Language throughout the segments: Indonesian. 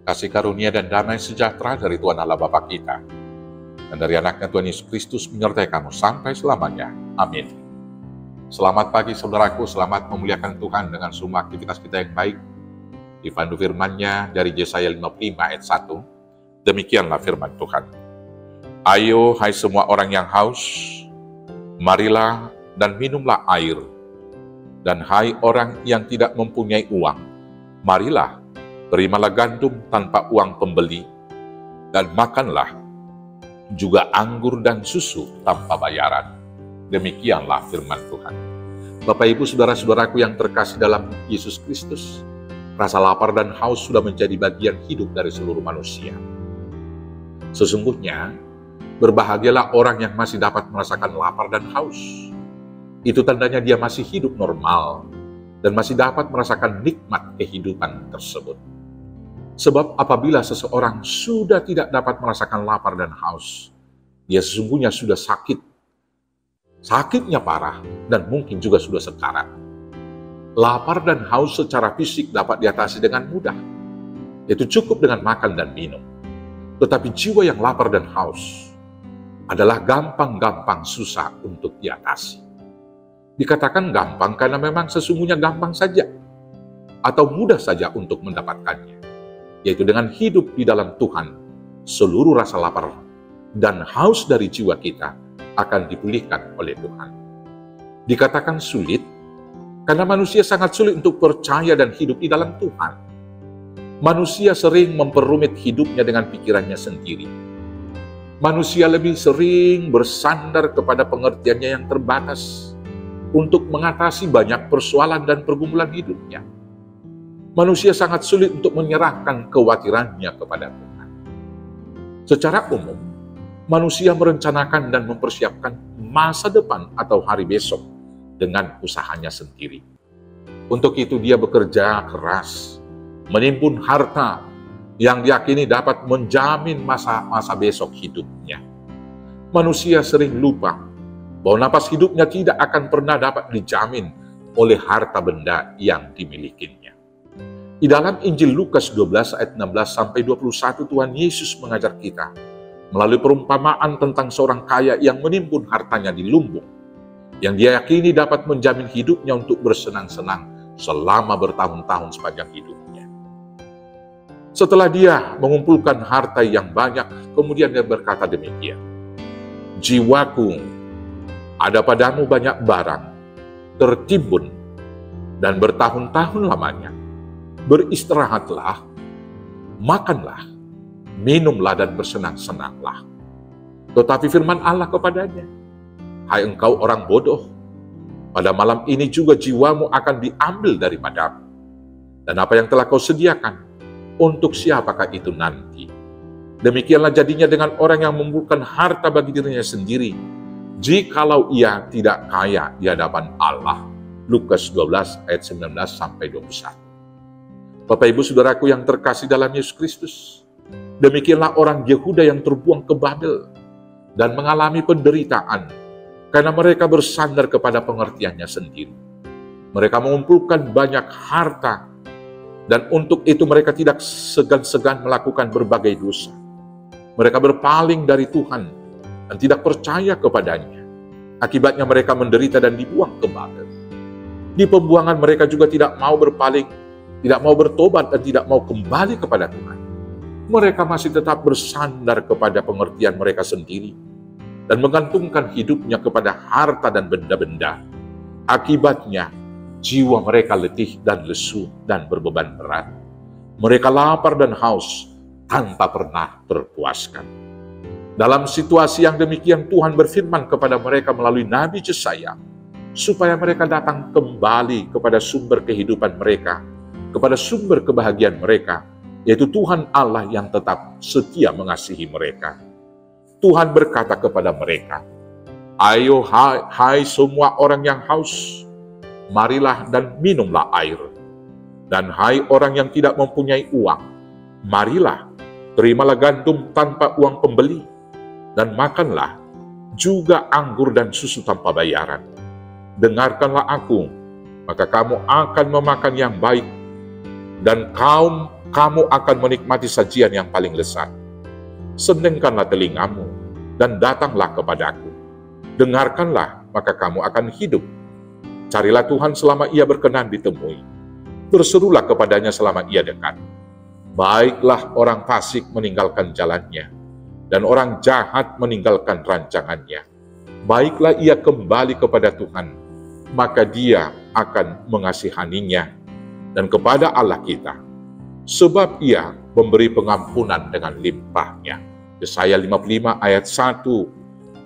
kasih karunia dan damai sejahtera dari Tuhan Allah Bapa kita, dan dari anaknya Tuhan Yesus Kristus menyertai kamu sampai selamanya. Amin. Selamat pagi saudaraku, selamat memuliakan Tuhan dengan semua aktivitas kita yang baik. Dipandu firman-Nya dari Yesaya 55 ayat 1. Demikianlah firman Tuhan. Ayo hai semua orang yang haus, marilah dan minumlah air. Dan hai orang yang tidak mempunyai uang, marilah, terimalah gandum tanpa uang pembeli, dan makanlah juga anggur dan susu tanpa bayaran. Demikianlah firman Tuhan. Bapak Ibu saudara-saudaraku yang terkasih dalam Yesus Kristus, rasa lapar dan haus sudah menjadi bagian hidup dari seluruh manusia. Sesungguhnya, berbahagialah orang yang masih dapat merasakan lapar dan haus. Itu tandanya dia masih hidup normal dan masih dapat merasakan nikmat kehidupan tersebut. Sebab apabila seseorang sudah tidak dapat merasakan lapar dan haus, dia sesungguhnya sudah sakit. Sakitnya parah dan mungkin juga sudah sekarat. Lapar dan haus secara fisik dapat diatasi dengan mudah, yaitu cukup dengan makan dan minum. Tetapi jiwa yang lapar dan haus adalah gampang-gampang susah untuk diatasi. Dikatakan gampang karena memang sesungguhnya gampang saja, atau mudah saja untuk mendapatkannya, yaitu dengan hidup di dalam Tuhan. Seluruh rasa lapar dan haus dari jiwa kita akan dipulihkan oleh Tuhan. Dikatakan sulit, karena manusia sangat sulit untuk percaya dan hidup di dalam Tuhan. Manusia sering memperumit hidupnya dengan pikirannya sendiri. Manusia lebih sering bersandar kepada pengertiannya yang terbatas untuk mengatasi banyak persoalan dan pergumulan hidupnya. Manusia sangat sulit untuk menyerahkan kekhawatirannya kepada Tuhan. Secara umum, manusia merencanakan dan mempersiapkan masa depan atau hari besok dengan usahanya sendiri. Untuk itu dia bekerja keras, menimbun harta yang diyakini dapat menjamin masa besok hidupnya. Manusia sering lupa bahwa napas hidupnya tidak akan pernah dapat dijamin oleh harta benda yang dimilikinya. Di dalam Injil Lukas 12 ayat 16 sampai 21, Tuhan Yesus mengajar kita melalui perumpamaan tentang seorang kaya yang menimbun hartanya di lumbung, yang dia yakini dapat menjamin hidupnya untuk bersenang-senang selama bertahun-tahun sepanjang hidupnya. Setelah dia mengumpulkan harta yang banyak, kemudian dia berkata demikian, "Jiwaku, ada padamu banyak barang, tertimbun, dan bertahun-tahun lamanya. Beristirahatlah, makanlah, minumlah, dan bersenang-senanglah." Tetapi firman Allah kepadanya, "Hai engkau orang bodoh, pada malam ini juga jiwamu akan diambil daripadamu. Dan apa yang telah kau sediakan, untuk siapakah itu nanti? Demikianlah jadinya dengan orang yang mengumpulkan harta bagi dirinya sendiri, jikalau ia tidak kaya di hadapan Allah." Lukas 12 ayat 19 sampai 21. Bapak Ibu saudaraku yang terkasih dalam Yesus Kristus, demikianlah orang Yehuda yang terbuang ke Babel dan mengalami penderitaan karena mereka bersandar kepada pengertiannya sendiri. Mereka mengumpulkan banyak harta, dan untuk itu mereka tidak segan-segan melakukan berbagai dosa. Mereka berpaling dari Tuhan dan tidak percaya kepadanya. Akibatnya mereka menderita dan dibuang ke Babel. Di pembuangan mereka juga tidak mau berpaling, tidak mau bertobat, dan tidak mau kembali kepada Tuhan. Mereka masih tetap bersandar kepada pengertian mereka sendiri dan menggantungkan hidupnya kepada harta dan benda-benda. Akibatnya, jiwa mereka letih dan lesu dan berbeban berat. Mereka lapar dan haus tanpa pernah terpuaskan. Dalam situasi yang demikian, Tuhan berfirman kepada mereka melalui Nabi Yesaya, supaya mereka datang kembali kepada sumber kehidupan mereka, kepada sumber kebahagiaan mereka, yaitu Tuhan Allah yang tetap setia mengasihi mereka. Tuhan berkata kepada mereka, "Ayo hai semua orang yang haus, marilah dan minumlah air. Dan hai orang yang tidak mempunyai uang, marilah, terimalah gandum tanpa uang pembeli, dan makanlah juga anggur dan susu tanpa bayaran. Dengarkanlah aku, maka kamu akan memakan yang baik, dan kaum kamu akan menikmati sajian yang paling lezat. Senengkanlah telingamu, dan datanglah kepadaku. Dengarkanlah, maka kamu akan hidup. Carilah Tuhan selama Ia berkenan ditemui. Berserulah kepadanya selama Ia dekat. Baiklah orang fasik meninggalkan jalannya, dan orang jahat meninggalkan rancangannya. Baiklah ia kembali kepada Tuhan, maka Dia akan mengasihaninya, dan kepada Allah kita, sebab Ia memberi pengampunan dengan limpahnya. Yesaya 55 ayat 1-3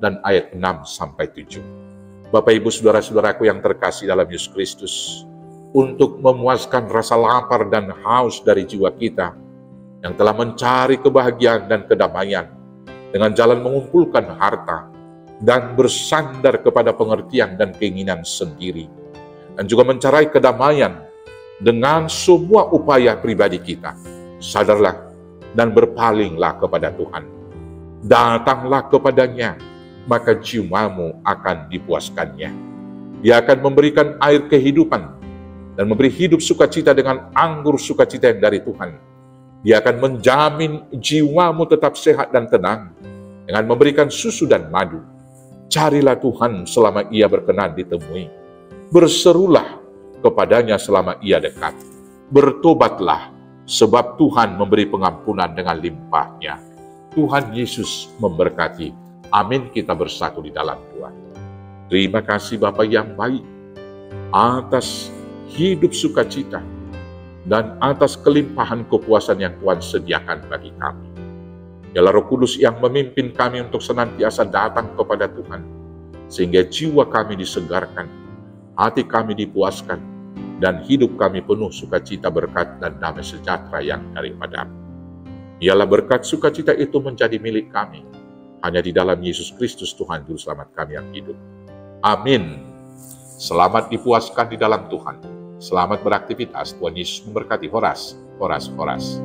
dan ayat 6-7. Bapak Ibu Saudara-saudaraku yang terkasih dalam Yesus Kristus, untuk memuaskan rasa lapar dan haus dari jiwa kita yang telah mencari kebahagiaan dan kedamaian dengan jalan mengumpulkan harta dan bersandar kepada pengertian dan keinginan sendiri, dan juga mencari kedamaian dengan semua upaya pribadi kita, sadarlah dan berpalinglah kepada Tuhan. Datanglah kepadanya, maka jiwamu akan dipuaskannya. Dia akan memberikan air kehidupan dan memberi hidup sukacita dengan anggur sukacita yang dari Tuhan. Dia akan menjamin jiwamu tetap sehat dan tenang dengan memberikan susu dan madu. Carilah Tuhan selama Ia berkenan ditemui. Berserulah kepadanya selama Ia dekat. Bertobatlah, sebab Tuhan memberi pengampunan dengan limpahnya. Tuhan Yesus memberkati. Amin. Kita bersatu di dalam doa. Terima kasih Bapa yang baik atas hidup sukacita dan atas kelimpahan kepuasan yang Tuhan sediakan bagi kami. Dialah Roh Kudus yang memimpin kami untuk senantiasa datang kepada Tuhan, sehingga jiwa kami disegarkan, hati kami dipuaskan, dan hidup kami penuh sukacita, berkat, dan damai sejahtera yang daripada-Mu. Biarlah berkat sukacita itu menjadi milik kami, hanya di dalam Yesus Kristus Tuhan Juru Selamat kami yang hidup. Amin. Selamat dipuaskan di dalam Tuhan. Selamat beraktivitas. Tuhan Yesus memberkati. Horas, horas, horas.